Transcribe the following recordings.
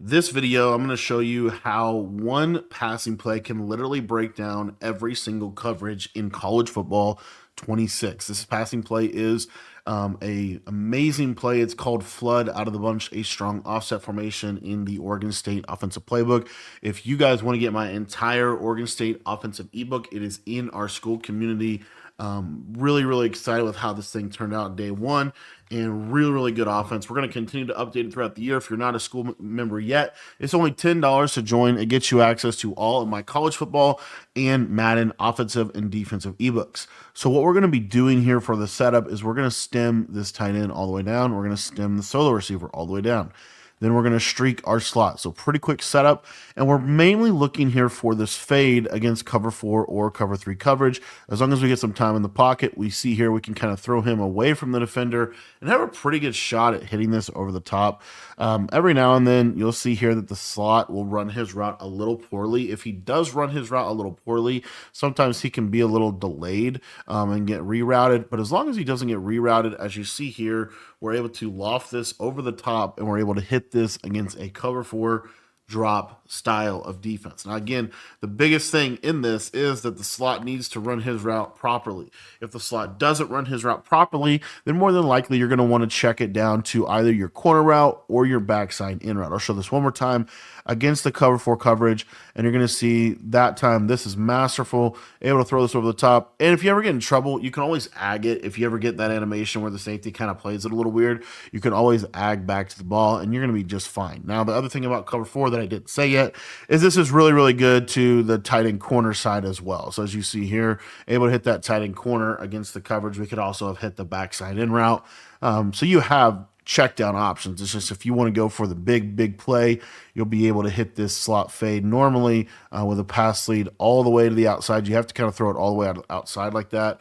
This video, I'm going to show you how one passing play can literally break down every single coverage in college football 26. This passing play is a amazing play. It's called Flood out of the bunch, a strong offset formation in the Oregon State offensive playbook. If you guys want to get my entire Oregon State offensive ebook, it is in our school community. Really excited with how this thing turned out day one, and really good offense. We're going to continue to update it throughout the year. If you're not a school member yet, it's only $10 to join. It gets you access to all of my college football and Madden offensive and defensive ebooks. So what we're going to be doing here for the setup is we're going to stem this tight end all the way down. We're going to stem the solo receiver all the way down. Then we're going to streak our slot. So pretty quick setup. And we're mainly looking here for this fade against cover 4 or cover 3 coverage. As long as we get some time in the pocket, we see here we can kind of throw him away from the defender and have a pretty good shot at hitting this over the top. Every now and then you'll see here that the slot will run his route a little poorly. If he does run his route a little poorly, sometimes he can be a little delayed and get rerouted. But as long as he doesn't get rerouted, as you see here, we're able to loft this over the top and we're able to hit this against a cover 4 drop style of defense. Now, again, the biggest thing in this is that the slot needs to run his route properly. If the slot doesn't run his route properly, then more than likely you're going to want to check it down to either your corner route or your backside in route. I'll show this one more time against the cover 4 coverage, and you're going to see that time this is masterful, able to throw this over the top. And if you ever get in trouble, you can always ag it. If you ever get that animation where the safety kind of plays it a little weird, you can always ag back to the ball, and you're going to be just fine. Now, the other thing about cover 4 that I didn't say yet is this is really good to the tight end corner side as well. So as you see here, able to hit that tight end corner against the coverage. We could also have hit the backside in route. So you have check down options. It's just if you want to go for the big play, you'll be able to hit this slot fade normally with a pass lead all the way to the outside. You have to kind of throw it all the way outside like that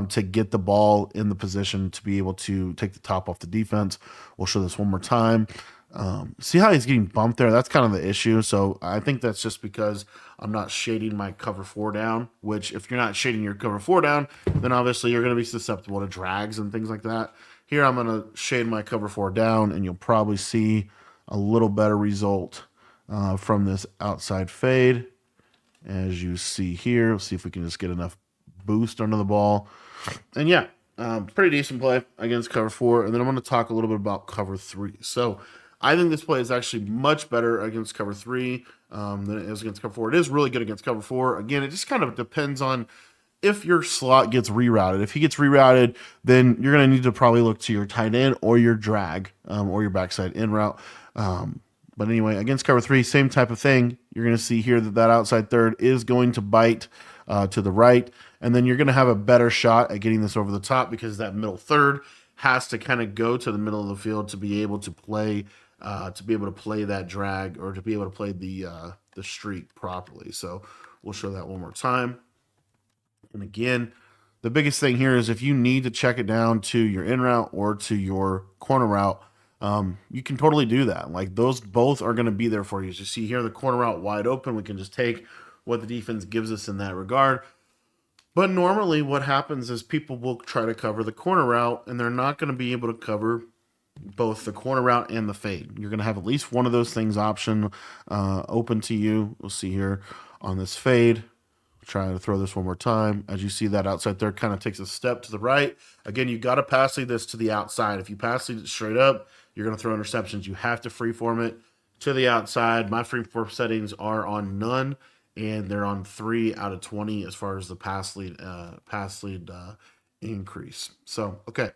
to get the ball in the position to be able to take the top off the defense. We'll show this one more time. See how he's getting bumped there? That's kind of the issue. So I think that's just because I'm not shading my cover 4 down, which if you're not shading your cover 4 down, then obviously you're going to be susceptible to drags and things like that. Here I'm going to shade my cover 4 down, and you'll probably see a little better result from this outside fade. As you see here, let's see if we can just get enough boost under the ball. And yeah, pretty decent play against cover 4. And then I'm going to talk a little bit about cover 3. So I think this play is actually much better against cover 3 than it is against cover 4. It is really good against cover 4. Again, it just kind of depends on if your slot gets rerouted. If he gets rerouted, then you're going to need to probably look to your tight end or your drag or your backside in route. But anyway, against cover 3, same type of thing. You're going to see here that outside third is going to bite to the right. And then you're going to have a better shot at getting this over the top because that middle third has to kind of go to the middle of the field to be able to play that drag or to be able to play the streak properly. So we'll show that one more time. And again, the biggest thing here is if you need to check it down to your in route or to your corner route, you can totally do that. Like those both are going to be there for you. As you see here, the corner route wide open. We can just take what the defense gives us in that regard. But normally what happens is people will try to cover the corner route, and they're not going to be able to cover both the corner route and the fade. You're going to have at least one of those things open to you. We'll see here on this fade. Trying to throw this one more time. As you see, that outside third kind of takes a step to the right. Again, you got to pass lead this to the outside. If you pass lead it straight up, you're going to throw interceptions. You have to freeform it to the outside. My freeform settings are on none, and they're on 3 out of 20 as far as the pass lead increase. So, okay.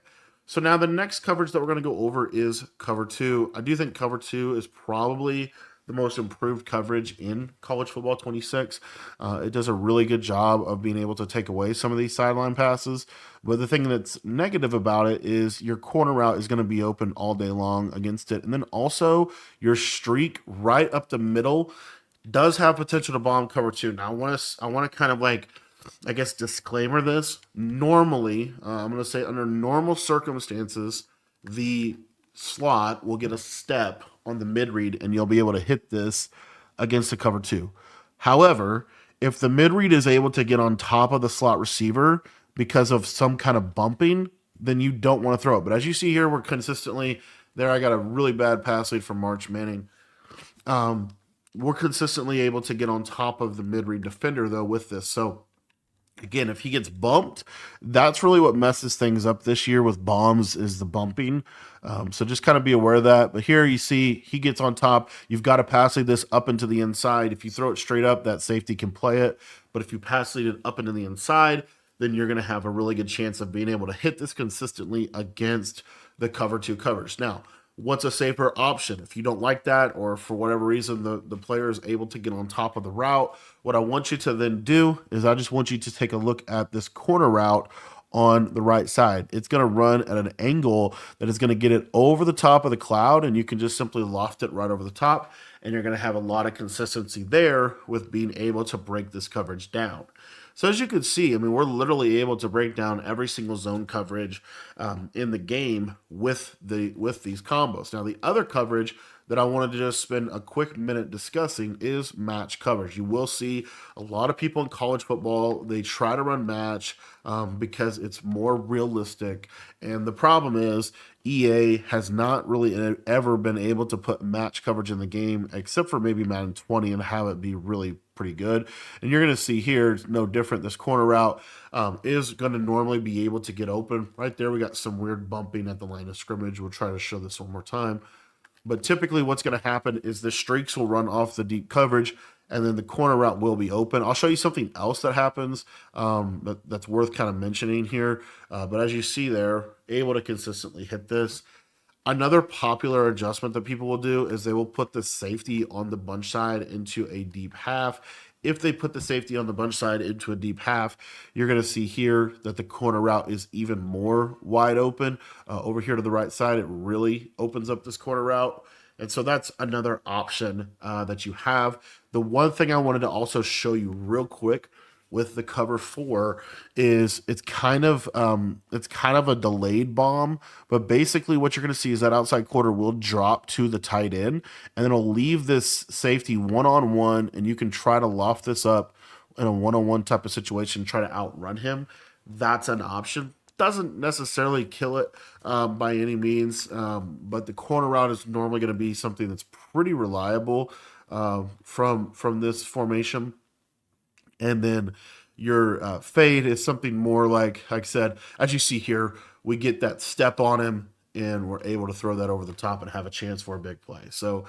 So now the next coverage that we're going to go over is cover 2. I do think cover 2 is probably the most improved coverage in college football 26. It does a really good job of being able to take away some of these sideline passes. But the thing that's negative about it is your corner route is going to be open all day long against it. And then also your streak right up the middle does have potential to bomb cover 2. Now I want to kind of like, I guess, disclaimer this. Normally, I'm going to say under normal circumstances, the slot will get a step on the mid read and you'll be able to hit this against the cover 2. However, if the mid read is able to get on top of the slot receiver because of some kind of bumping, then you don't want to throw it. But as you see here, we're consistently there. I got a really bad pass lead from March Manning. Um, we're consistently able to get on top of the mid-read defender though with this. So again, if he gets bumped, that's really what messes things up this year with bombs is the bumping. So just kind of be aware of that. But here you see he gets on top. You've got to pass lead this up into the inside. If you throw it straight up, that safety can play it. But if you pass lead it up into the inside, then you're going to have a really good chance of being able to hit this consistently against the cover two covers. Now, what's a safer option? If you don't like that, or for whatever reason the player is able to get on top of the route, what I want you to then do is I just want you to take a look at this corner route on the right side. It's going to run at an angle that is going to get it over the top of the cloud, and you can just simply loft it right over the top, and you're going to have a lot of consistency there with being able to break this coverage down. So as you can see, I mean, we're literally able to break down every single zone coverage in the game with these combos. Now, the other coverage that I wanted to just spend a quick minute discussing is match coverage. You will see a lot of people in college football, they try to run match because it's more realistic. And the problem is EA has not really ever been able to put match coverage in the game, except for maybe Madden 20, and have it be really pretty good. And you're going to see here, it's no different. This corner route is going to normally be able to get open. Right there, we got some weird bumping at the line of scrimmage. We'll try to show this one more time. But typically what's going to happen is the streaks will run off the deep coverage, and then the corner route will be open. I'll show you something else that happens that's worth kind of mentioning here. But as you see there, able to consistently hit this. Another popular adjustment that people will do is they will put the safety on the bunch side into a deep half. If they put the safety on the bunch side into a deep half, you're going to see here that the corner route is even more wide open. Over here to the right side, it really opens up this corner route. And so that's another option that you have. The one thing I wanted to also show you real quick with the cover four is it's kind of a delayed bomb, but basically what you're going to see is that outside quarter will drop to the tight end, and then it'll leave this safety one-on-one, and you can try to loft this up in a one-on-one type of situation, try to outrun him. That's an option. Doesn't necessarily kill it by any means, but the corner route is normally going to be something that's pretty reliable from this formation. And then your fade is something more like I said, as you see here, we get that step on him and we're able to throw that over the top and have a chance for a big play. So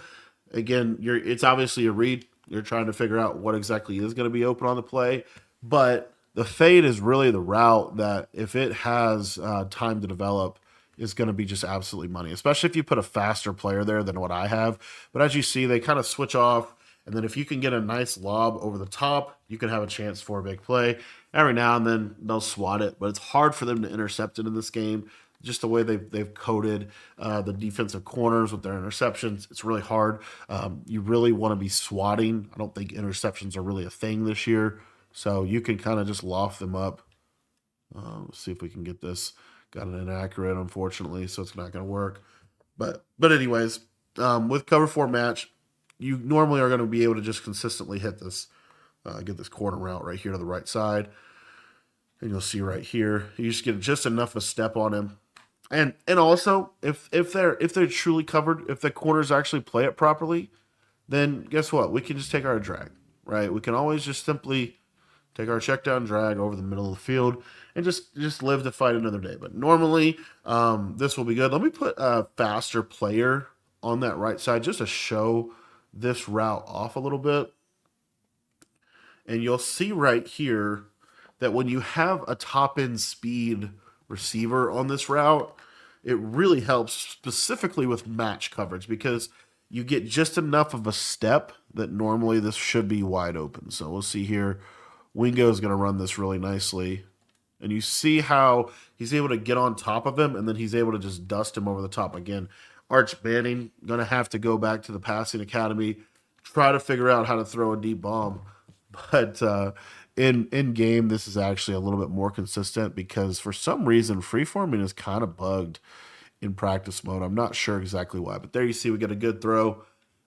again, it's obviously a read. You're trying to figure out what exactly is going to be open on the play, but the fade is really the route that if it has time to develop is going to be just absolutely money, especially if you put a faster player there than what I have. But as you see, they kind of switch off. And then if you can get a nice lob over the top, you can have a chance for a big play. Every now and then they'll swat it, but it's hard for them to intercept it in this game. Just the way they've coded the defensive corners with their interceptions, it's really hard. You really want to be swatting. I don't think interceptions are really a thing this year. So you can kind of just loft them up. Let's see if we can get this. Got it inaccurate, unfortunately, so it's not going to work. But anyways, with cover four match, you normally are going to be able to just consistently hit this, get this corner route right here to the right side. And you'll see right here, you just get just enough of a step on him. And also, if they're truly covered, if the corners actually play it properly, then guess what? We can just take our drag, right? We can always just simply take our check down drag over the middle of the field and just live to fight another day. But normally, this will be good. Let me put a faster player on that right side just to show this route off a little bit. And you'll see right here that when you have a top end speed receiver on this route, it really helps specifically with match coverage because you get just enough of a step that normally this should be wide open. So we'll see here. Wingo is going to run this really nicely. And you see how he's able to get on top of him and then he's able to just dust him over the top. Again, Arch Manning going to have to go back to the passing academy, try to figure out how to throw a deep bomb. But in game, this is actually a little bit more consistent because for some reason, freeforming is kind of bugged in practice mode. I'm not sure exactly why, but there you see we get a good throw.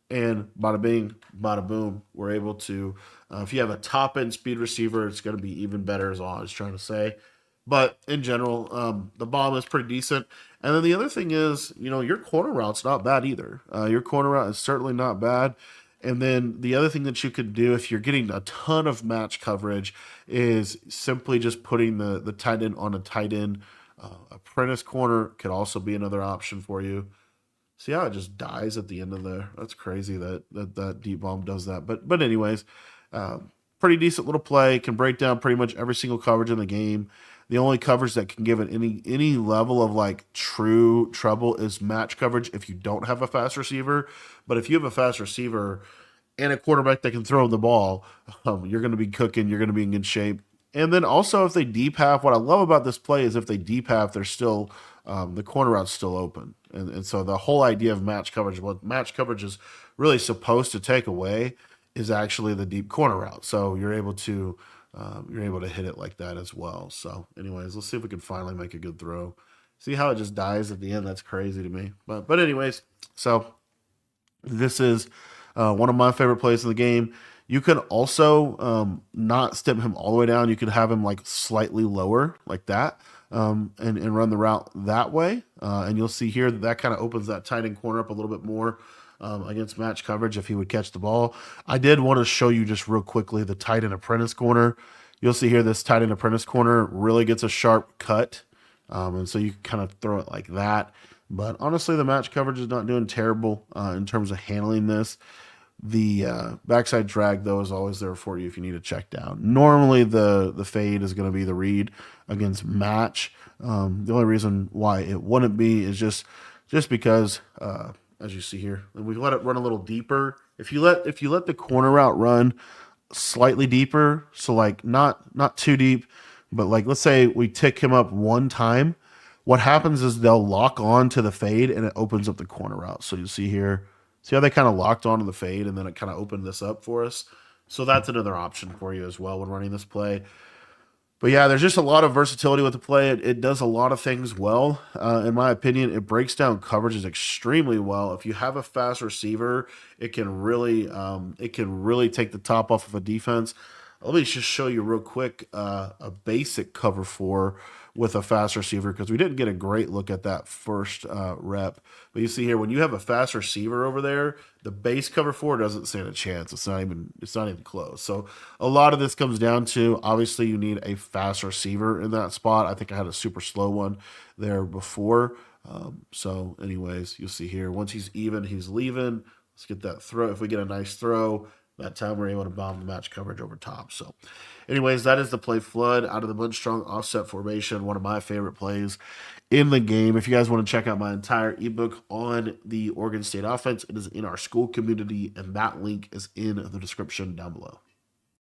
And bada bing, bada boom, we're able to, if you have a top end speed receiver, it's going to be even better, is all I was trying to say. But in general, the bomb is pretty decent. And then the other thing is, your corner route's not bad either. Your corner route is certainly not bad. And then the other thing that you could do if you're getting a ton of match coverage is simply just putting the tight end on a tight end. Apprentice corner could also be another option for you. See how it just dies at the end of there? That's crazy that deep bomb does that. But anyways, pretty decent little play. Can break down pretty much every single coverage in the game. The only coverage that can give it any level of like true trouble is match coverage if you don't have a fast receiver. But if you have a fast receiver and a quarterback that can throw the ball, you're going to be cooking. You're going to be in good shape. And then also if they deep half, what I love about this play is if they deep half, they're still the corner route's still open. And so the whole idea of match coverage, what match coverage is really supposed to take away, is actually the deep corner route. So you're able to hit it like that as well. So, anyways, let's see if we can finally make a good throw. See how it just dies at the end? That's crazy to me. But anyways, so this is one of my favorite plays in the game. You could also not step him all the way down. You could have him like slightly lower, like that, and run the route that way. And you'll see here that kind of opens that tight end corner up a little bit more against match coverage if he would catch the ball. I did want to show you just real quickly the tight end apprentice corner. You'll see here this tight end apprentice corner really gets a sharp cut. And so you can kind of throw it like that. But honestly, the match coverage is not doing terrible in terms of handling this. The backside drag, though, is always there for you if you need a check down. Normally, the fade is going to be the read against match. The only reason why it wouldn't be is just because, as you see here, we let it run a little deeper. If you let the corner route run slightly deeper, so like not too deep, but like let's say we tick him up one time, what happens is they'll lock on to the fade and it opens up the corner route. So you see here, see how they kind of locked onto the fade and then it kind of opened this up for us. So that's another option for you as well when running this play. But yeah, there's just a lot of versatility with the play. It does a lot of things well. In my opinion, it breaks down coverages extremely well. If you have a fast receiver, it can really take the top off of a defense. Let me just show you real quick a basic cover four with a fast receiver because we didn't get a great look at that first rep. But you see here, when you have a fast receiver over there, the base cover four doesn't stand a chance. It's not even close. So a lot of this comes down to obviously you need a fast receiver in that spot. I think I had a super slow one there before. So anyways, you'll see here, once he's even, he's leaving. Let's get that throw. If we get a nice throw, that time we're able to bomb the match coverage over top. So anyways, that is the play flood out of the Bud Strong offset formation. One of my favorite plays in the game. If you guys want to check out my entire ebook on the Oregon State offense, it is in our school community, and that link is in the description down below.